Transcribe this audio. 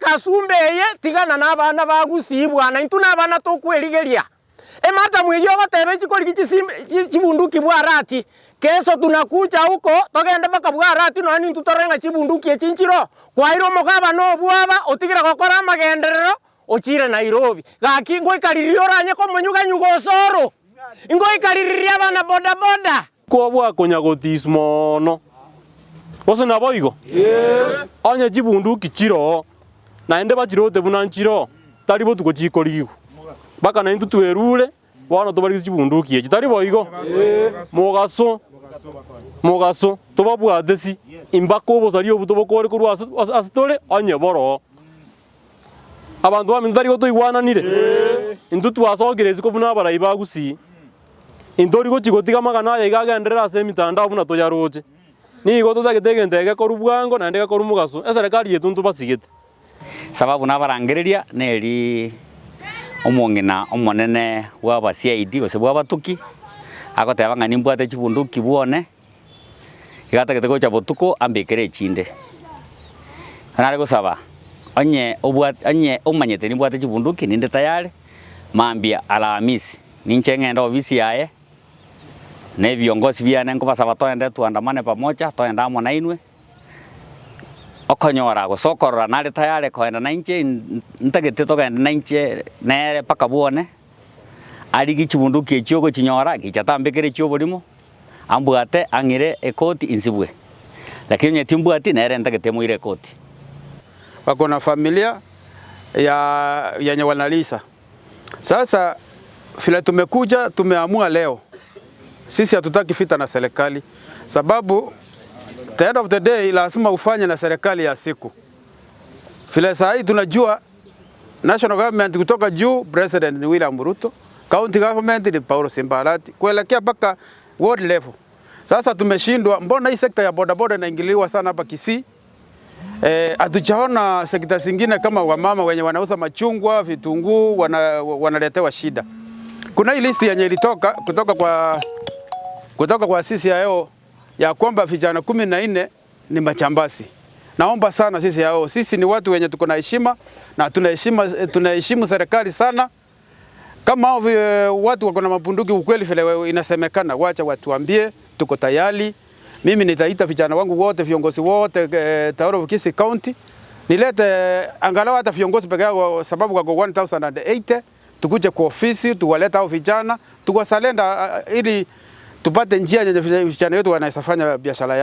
Kasumbe ye tigana na bana bagusibwa na intu na bana tokwerigeria mata mwiyo batebe chikori chibunduki bwarati keso tunakuja huko togende baka bwarati no ni tutorenga chibunduki echinchiro kwairo mugaba no bwaba otigira gokora magenderero ochire Nairobi gaki ngo ikaririo ranye ko munyuga nyugosoro ngo ikariria bana boda boda ko bwa konyagotismono bose na boigo anya chibunduki chiro na ende bachirote bunanchiro tari botuko chikorigo baka na intu twerure wana tobari chibunduki echi tari boigo mugaso tobabwatesi imbako bosari obutobokore koru asitore anye boro abantu bamintu tari goto igwananire intu twasogere ziko buna barayi bagusi indori go chigotiga magana ya igagenderera ase mitandao buna toyaroche ni goto tagetegentege koru bwango na ndega koru mugaso eserikali yetu ntubasigete sababu nabarangereria neri omong'ina omonene wa CID ose bwa batuki agoteba ng'ani mbwate chibunduki bwone igatagete gocha botuko ambekere chinde nare gosaba onye omanyete ni mbwate chibunduki ninde tayari mambia Alhamisi ninche ng'enda ofisi yaye ne viongozi biane nkobasaba toende tuandamane pamoja toenda amo nainwe okonyora gosokorora nare tayari koenda nainche ntagete togenda nainche nere paka bwone arigi chibunduki echiogo chinyora gichatambekere chioborimo ambwate angire ekoti insibwe lakini nyetimbwati nere ntagete muire ekoti wako na familia ya Nyawanalisa. Sasa vile tumekuja tumeamua leo sisi hatutaki vita na serikali sababu the end of the day lazima ufanye na serikali ya siku. Vile saa hii tunajua national government kutoka juu president ni William Ruto, county government ni Paulo Simbarati, kuelekea mpaka world level. Sasa tumeshindwa, mbona hii sekta ya bodaboda inaingiliwa sana hapa Kisii? Hatujaona sekta zingine kama wamama wenye wanauza machungwa, vitunguu wanaletewa shida. Kuna hii list yenye ilitoka kutoka kwa CCIO ya kwamba vijana 14 ni machambasi. Naomba sana sisi ni watu wenye tuko na heshima na tunaheshimu serikali sana. Kama watu wako na mabunduki ukweli vile inasemekana, wacha watuambie, tuko tayari. Mimi nitaita vijana wangu wote, viongozi wote Tauro Kisii County. Nilete angalau hata viongozi peke yao sababu wako 1080 tukuje kwa ofisi tuwaleta hao vijana tuwasalenda ili tupate njia yenye vijana wetu wanaweza fanya biashara yao.